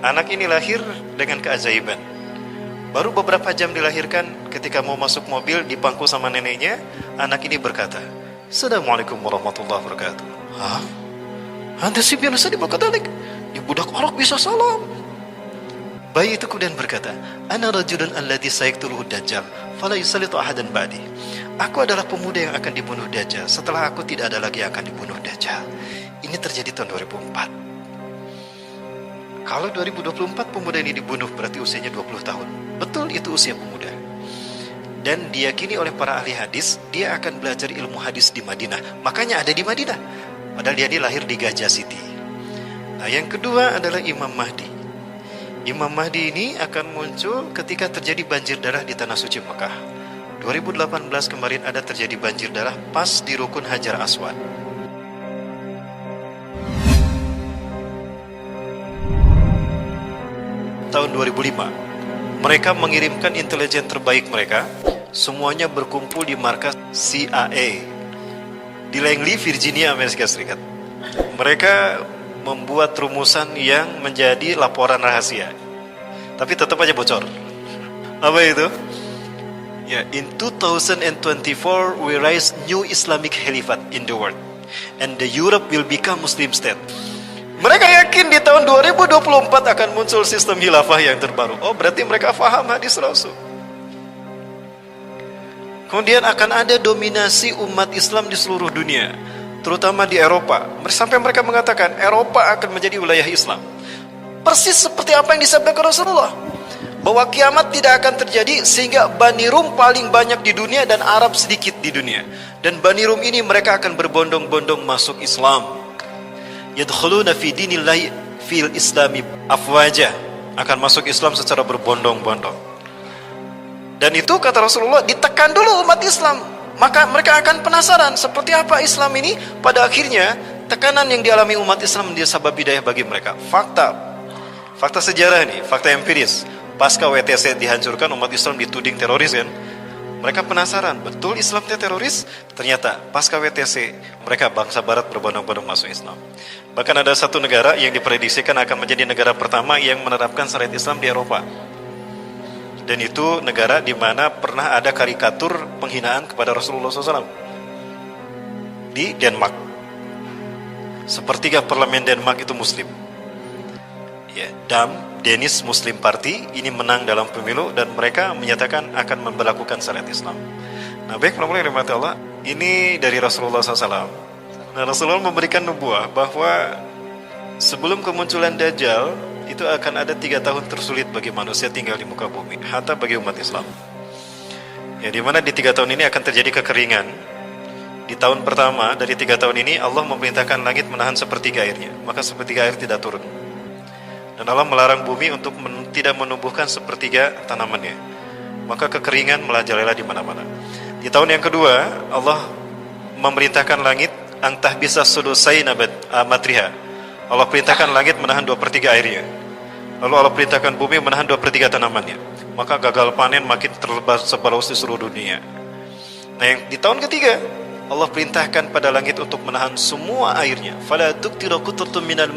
Anak ini lahir dengan keajaiban. Baru beberapa jam dilahirkan, ketika mau masuk mobil dipangku sama neneknya, anak ini berkata, "Assalamualaikum warahmatullahi wabarakatuh." Hah? Anda sih biasa di Katolik? Di budak orok bisa salam. Bayi itu kemudian berkata, "Ana rajulun alladhi sayaktuluhu dajjal, fala yusallitu ahadan ba'di." Aku adalah pemuda yang akan dibunuh Dajjal. Setelah aku tidak ada lagi yang akan dibunuh Dajjal. Ini terjadi tahun 2004. Kalau 2024 pemuda ini dibunuh, berarti usianya 20 tahun. Betul, itu usia pemuda. Dan diyakini oleh para ahli hadis, dia akan belajar ilmu hadis di Madinah. Makanya ada di Madinah. Padahal dia lahir di Gajah City. Nah, yang kedua adalah Imam Mahdi. Imam Mahdi ini akan muncul ketika terjadi banjir darah di Tanah Suci Mekah. 2018 kemarin ada terjadi banjir darah pas di Rukun Hajar Aswad. Tahun 2005, mereka mengirimkan intelijen terbaik mereka, semuanya berkumpul di markas CIA di Langley, Virginia, Amerika Serikat. Mereka membuat rumusan yang menjadi laporan rahasia, tapi tetap aja bocor. Apa itu? Ya, in 2024 we rise new Islamic Caliphate in the world, and the Europe will become Muslim state. Mereka yakin di tahun 2024 akan muncul sistem khilafah yang terbaru. Oh, berarti mereka faham hadis Rasul. Kemudian akan ada dominasi umat Islam di seluruh dunia, terutama di Eropa. Sampai mereka mengatakan Eropa akan menjadi wilayah Islam. Persis seperti apa yang disabdakan Rasulullah, bahwa kiamat tidak akan terjadi sehingga Bani Rum paling banyak di dunia dan Arab sedikit di dunia. Dan Bani Rum ini mereka akan berbondong-bondong masuk Islam. Yadkhuluna fi dinillahi fil islami afwaja, akan masuk Islam secara berbondong-bondong. Dan itu kata Rasulullah, ditekan dulu umat Islam, maka mereka akan penasaran seperti apa Islam ini. Pada akhirnya tekanan yang dialami umat Islam menjadi sabab hidayah bagi mereka. Fakta sejarah ini, fakta empiris. Pasca WTC dihancurkan, umat Islam dituding teroris kan. Mereka penasaran, betul Islam itu teroris? Ternyata pasca WTC mereka bangsa barat berbondong-bondong masuk Islam. Bahkan ada satu negara yang diprediksikan akan menjadi negara pertama yang menerapkan syariat Islam di Eropa. Dan itu negara di mana pernah ada karikatur penghinaan kepada Rasulullah SAW. Di Denmark. Sepertiga parlemen Denmark itu Muslim. Ya, Danish Muslim Party ini menang dalam pemilu dan mereka menyatakan akan memberlakukan syariat Islam. Nah, baik para ulama Allah, ini dari Rasulullah SAW. Nah, Rasulullah memberikan nubuah bahwa sebelum kemunculan Dajjal itu akan ada 3 tahun tersulit bagi manusia tinggal di muka bumi, hatta bagi umat Islam. Ya, di mana di 3 tahun ini akan terjadi kekeringan. Di tahun pertama dari 3 tahun ini Allah memerintahkan langit menahan sepertiga airnya, maka sepertiga air tidak turun. Dan Allah melarang bumi untuk tidak menumbuhkan sepertiga tanamannya, maka kekeringan merajalela di mana-mana. Di tahun yang kedua Allah memerintahkan langit antah bisa sudusai matriha. Allah perintahkan langit menahan 2/3 airnya. Lalu Allah perintahkan bumi menahan 2/3 tanamannya, maka gagal panen makin tersebar di seluruh dunia. Nah, yang di tahun ketiga Allah perintahkan pada langit untuk menahan semua airnya. Fala tuqtiru qutratun minal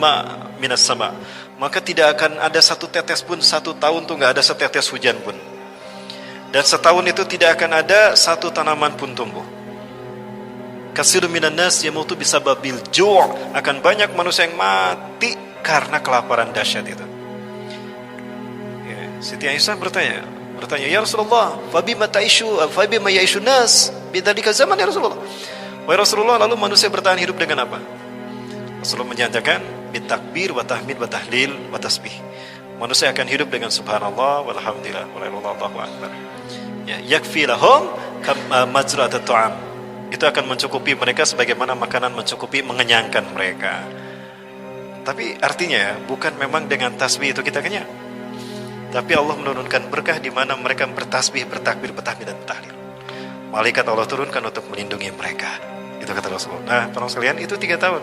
minas sama. Maka tidak akan ada satu tetes pun, 1 tahun tuh nggak ada setetes hujan pun. Dan setahun itu tidak akan ada satu tanaman pun tumbuh. Kasirun minan nas yamutu bisababil ju', akan banyak manusia yang mati karena kelaparan dahsyat itu. Ya, Siti Aisyah bertanya, "Ya Rasulullah, fabima ya'ishu nas bidzalika zaman ya Rasulullah?" Wahai Rasulullah, lalu manusia bertahan hidup dengan apa? Rasulullah menyatakan bitakbir wa tahmid wa tahlil wa tasbih. Manusia akan hidup dengan subhanallah walhamdulillah wallahu akbar. Ya, yakfi lahum majra'at ta'am. Itu akan mencukupi mereka sebagaimana makanan mencukupi, mengenyangkan mereka. Tapi artinya bukan memang dengan tasbih itu kita kenyang. Tapi Allah menurunkan berkah di mana mereka bertasbih, bertakbir, bertahmid dan tahlil. Malaikat Allah turunkan untuk melindungi mereka. Itu kata Rasulullah. Nah, para sekalian, itu 3 tahun.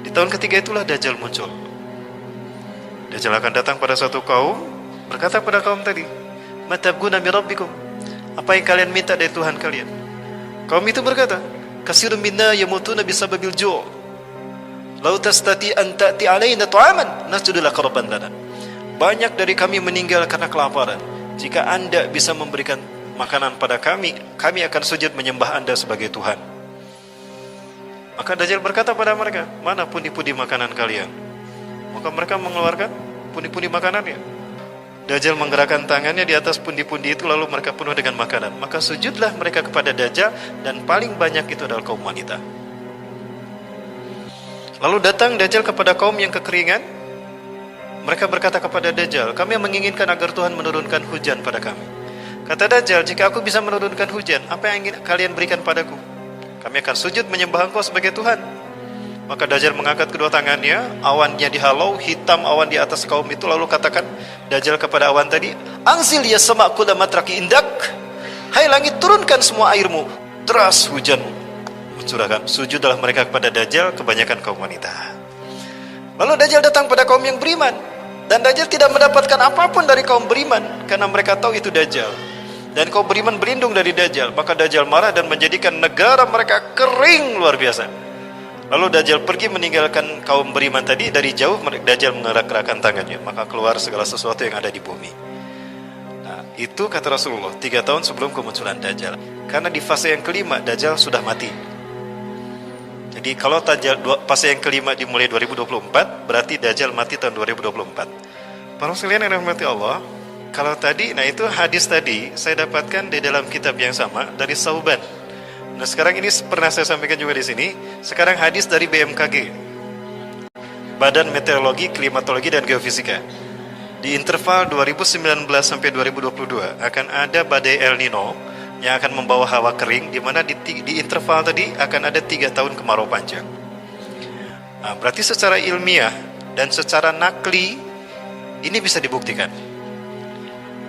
Di tahun ketiga itulah Dajjal muncul. Dajjal akan datang pada suatu kaum, berkata pada kaum tadi, "Matabguna min rabbikum?" Apa yang kalian minta dari Tuhan kalian? Kaum itu berkata, "Kasirun minna yamutuna bisababil ju'. Lau tastati an ta'ti alaina ta'aman nasjudu laka rabban lana." banyak dari kami meninggal karena kelaparan. Jika Anda bisa memberikan makanan pada kami, kami akan sujud menyembah Anda sebagai Tuhan. Maka Dajjal berkata pada mereka, mana pundi-pundi makanan kalian? Maka mereka mengeluarkan pundi-pundi makanannya. Dajjal menggerakkan tangannya di atas pundi-pundi itu, lalu mereka penuh dengan makanan. Maka sujudlah mereka kepada Dajjal, dan paling banyak itu adalah kaum wanita. Lalu datang Dajjal kepada kaum yang kekeringan. Mereka berkata kepada Dajjal, kami menginginkan agar Tuhan menurunkan hujan pada kami. Kata Dajjal, jika aku bisa menurunkan hujan, apa yang ingin kalian berikan padaku? Kami akan sujud menyembah engkau sebagai Tuhan. Maka Dajjal mengangkat kedua tangannya, awannya dihalau, hitam awan di atas kaum itu. Lalu katakan Dajjal kepada awan tadi, Anzil ya sama' kulla matraki indak. Hai langit, turunkan semua airmu. Deras hujan mencurahkan. Sujudlah mereka kepada Dajjal, kebanyakan kaum wanita. Lalu Dajjal datang pada kaum yang beriman, dan Dajjal tidak mendapatkan apapun dari kaum beriman, karena mereka tahu itu Dajjal. Dan kaum beriman berlindung dari Dajjal. Maka Dajjal marah dan menjadikan negara mereka kering luar biasa. Lalu Dajjal pergi meninggalkan kaum beriman tadi. Dari jauh Dajjal menggerak-gerakkan tangannya, maka keluar segala sesuatu yang ada di bumi. Nah, itu kata Rasulullah 3 tahun sebelum kemunculan Dajjal. Karena di fase yang kelima Dajjal sudah mati. Jadi kalau fase yang kelima dimulai 2024, berarti Dajjal mati tahun 2024. Para sekalian yang dirahmati Allah, kalau tadi, nah itu hadis tadi saya dapatkan di dalam kitab yang sama dari Sauban. Nah sekarang ini pernah saya sampaikan juga di sini. Sekarang hadis dari BMKG, Badan Meteorologi, Klimatologi dan Geofisika. Di interval 2019 sampai 2022 akan ada badai El Nino yang akan membawa hawa kering, di mana di interval tadi akan ada 3 tahun kemarau panjang. Nah, berarti secara ilmiah dan secara nakli ini bisa dibuktikan.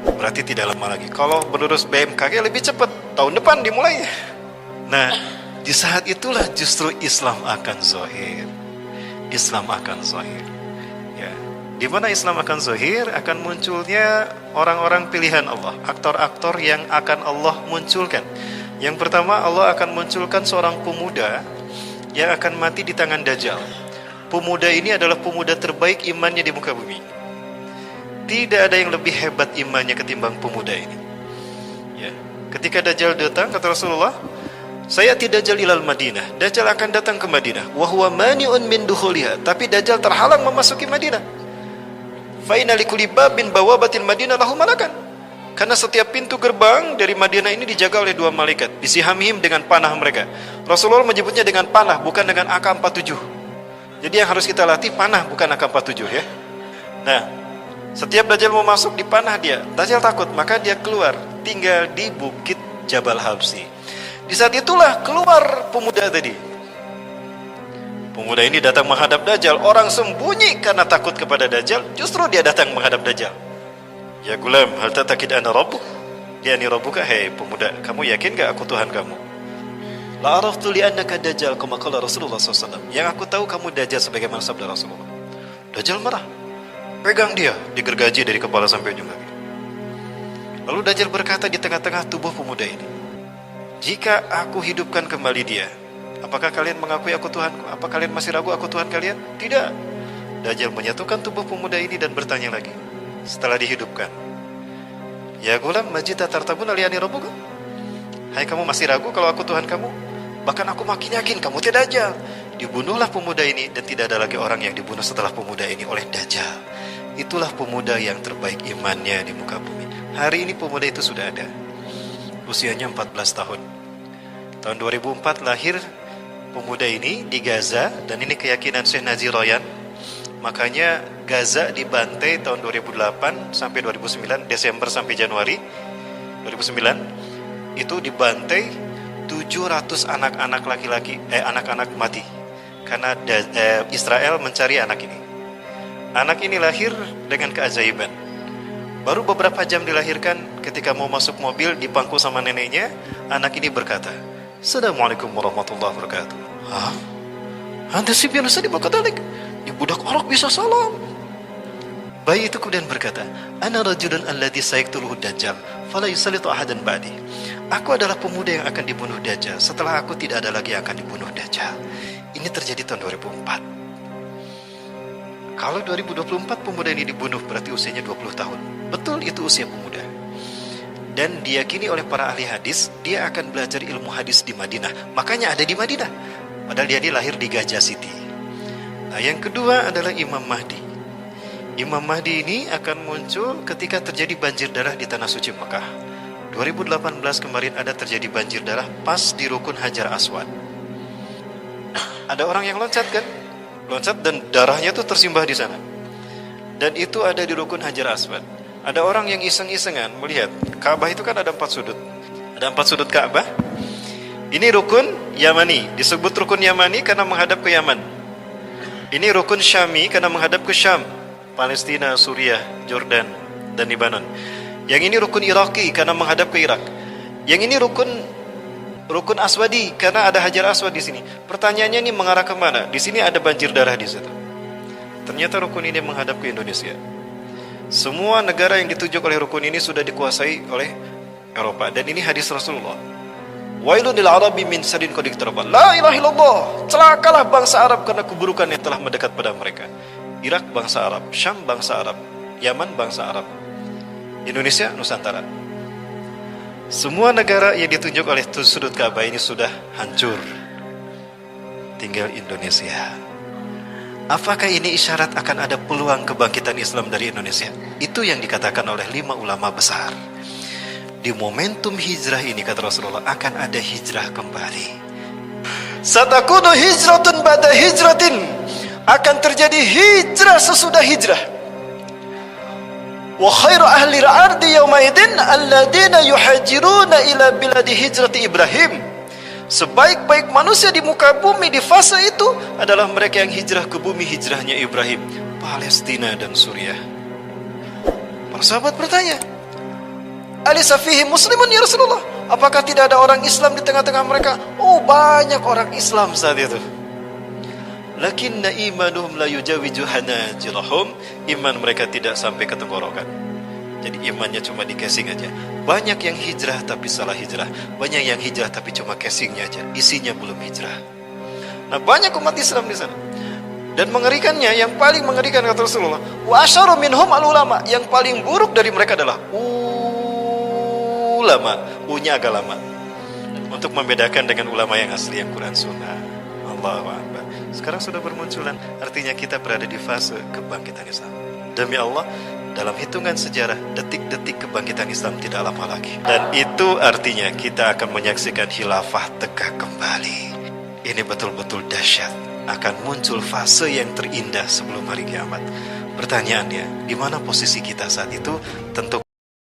Berarti tidak lama lagi. Kalau menurut BMKG lebih cepat, tahun depan dimulai. Nah, di saat itulah justru Islam akan zahir. Islam akan zahir. Ya, di mana Islam akan zahir, akan munculnya orang-orang pilihan Allah, aktor-aktor yang akan Allah munculkan. Yang pertama, Allah akan munculkan seorang pemuda yang akan mati di tangan Dajjal. Pemuda ini adalah pemuda terbaik imannya di muka bumi. Tidak ada yang lebih hebat imannya ketimbang pemuda ini. Ya. Ketika Dajjal datang, kata Rasulullah, saya tidak Dajjal ilal Madinah. Dajjal akan datang ke Madinah. Wa huwa mani'un min dukhuliha. Tapi Dajjal terhalang memasuki Madinah. Fa inna likulli babin bawabatil Madinah lahu malakan. Karena setiap pintu gerbang dari Madinah ini dijaga oleh 2 malaikat. Bisihamihim, dengan panah mereka. Rasulullah menyebutnya dengan panah, bukan dengan AK-47. Jadi yang harus kita latih panah, bukan AK-47 ya. Nah, setiap Dajjal mau masuk dipanah dia. Dajjal takut, maka dia keluar, tinggal di bukit Jabal Habsi. Di saat itulah keluar pemuda tadi. Pemuda ini datang menghadap Dajjal. Orang sembunyi karena takut kepada Dajjal, justru dia datang menghadap Dajjal. Ya gulam, hal tatakid ana rabbuk? Ya ni rabbuka, hei pemuda, kamu yakin gak aku Tuhan kamu? La araftu li annaka Dajjal, kama qala Rasulullah SAW. Yang aku tahu kamu Dajjal sebagaimana sabda Rasulullah. Dajjal marah. Pegang dia, digergaji dari kepala sampai ujung kaki. Lalu Dajjal berkata di tengah-tengah tubuh pemuda ini, jika aku hidupkan kembali dia, apakah kalian mengakui aku Tuhanku? Apa kalian masih ragu aku Tuhan kalian? Tidak. Dajjal menyatukan tubuh pemuda ini dan bertanya lagi setelah dihidupkan, ya gulam, majita tartabun aliyani rabbuka? Hai kamu masih ragu kalau aku Tuhan kamu? Bahkan aku makin yakin kamu tidak Dajjal. Dibunuhlah pemuda ini, dan tidak ada lagi orang yang dibunuh setelah pemuda ini oleh Dajjal. Itulah pemuda yang terbaik imannya di muka bumi. Hari ini pemuda itu sudah ada. Usianya 14 tahun. Tahun 2004 lahir pemuda ini di Gaza, dan ini keyakinan Syekh Nazi Royan. Makanya Gaza dibantai tahun 2008 sampai 2009, Desember sampai Januari 2009. Itu dibantai 700 anak-anak laki-laki, anak-anak mati. Karena Israel mencari anak ini. Anak ini lahir dengan keajaiban. Baru beberapa jam dilahirkan, ketika mau masuk mobil dipangku sama neneknya, anak ini berkata, Assalamualaikum warahmatullahi wabarakatuh. Hah? Anda sih biasa dibakadalik? Ya budak orang bisa salam. Bayi itu kemudian berkata, Ana rajulun alladhi sayaktuluhu Dajjal, fala yusallitu ahadan ba'di. Aku adalah pemuda yang akan dibunuh Dajjal. Setelah aku tidak ada lagi yang akan dibunuh Dajjal. Ini terjadi tahun 2004. Kalau 2024 pemuda ini dibunuh berarti usianya 20 tahun. Betul, itu usia pemuda. Dan diyakini oleh para ahli hadis, dia akan belajar ilmu hadis di Madinah. Makanya ada di Madinah. Padahal dia lahir di Gajah City. Nah, yang kedua adalah Imam Mahdi. Imam Mahdi ini akan muncul ketika terjadi banjir darah di Tanah Suci Mekah. 2018 kemarin ada terjadi banjir darah pas di Rukun Hajar Aswad. Ada orang yang loncat kan? Loncat dan darahnya tuh tersimbah di sana. Dan itu ada di Rukun Hajar Aswad. Ada orang yang iseng-isengan melihat Ka'bah itu kan ada 4 sudut. Ada 4 sudut Ka'bah. Ini Rukun Yamani, disebut Rukun Yamani karena menghadap ke Yaman. Ini Rukun Syami karena menghadap ke Syam, Palestina, Suriah, Jordan, dan Lebanon. Yang ini Rukun Iraki karena menghadap ke Irak. Yang ini Rukun Aswadi karena ada Hajar Aswad di sini. Pertanyaannya ini mengarah kemana? Di sini ada banjir darah di situ. Ternyata Rukun ini menghadap ke Indonesia. Semua negara yang ditunjuk oleh Rukun ini sudah dikuasai oleh Eropa. Dan ini hadis Rasulullah. Wailun lil Arabi min sadin qad iqtaraba. La ilaha illallah. Celakalah bangsa Arab karena keburukan yang telah mendekat pada mereka. Irak bangsa Arab, Syam bangsa Arab, Yaman bangsa Arab, Indonesia Nusantara. Semua negara yang ditunjuk oleh sudut Ka'bah ini sudah hancur. Tinggal Indonesia. Apakah ini isyarat akan ada peluang kebangkitan Islam dari Indonesia? Itu yang dikatakan oleh 5 ulama besar. Di momentum hijrah ini, kata Rasulullah, akan ada hijrah kembali. Satakunu hijratun ba'da hijratin. Akan terjadi hijrah sesudah hijrah. Wa khairu ahli al-ardi yawmaidin alladina yuhajiruna ila biladi hijrati Ibrahim. Sebaik-baik manusia di muka bumi di fase itu adalah mereka yang hijrah ke bumi hijrahnya Ibrahim, Palestina dan Suriah. Para sahabat bertanya, alisa fihi muslimun ya Rasulullah? Apakah tidak ada orang Islam di tengah-tengah mereka? Oh, banyak orang Islam saat itu. Lakinna imanuhum la yujawiju hanajirahum. Iman mereka tidak sampai ke tenggorokan. Jadi imannya cuma di casing aja. Banyak yang hijrah tapi salah hijrah. Banyak yang hijrah tapi cuma casingnya aja, isinya belum hijrah. Nah, banyak umat Islam di sana. Dan mengerikannya, yang paling mengerikan kata Rasulullah, wa asyaru minhum al-ulama. Yang paling buruk dari mereka adalah ulama. U-nya agak lama untuk membedakan dengan ulama yang asli, yang Quran Sunnah. Allahu Akbar. Sekarang sudah bermunculan, artinya kita berada di fase kebangkitan Islam. Demi Allah, dalam hitungan sejarah, detik-detik kebangkitan Islam tidak lama lagi. Dan itu artinya kita akan menyaksikan khilafah tegak kembali. Ini betul-betul dahsyat. Akan muncul fase yang terindah sebelum hari kiamat. Pertanyaannya, di mana posisi kita saat itu? Tentu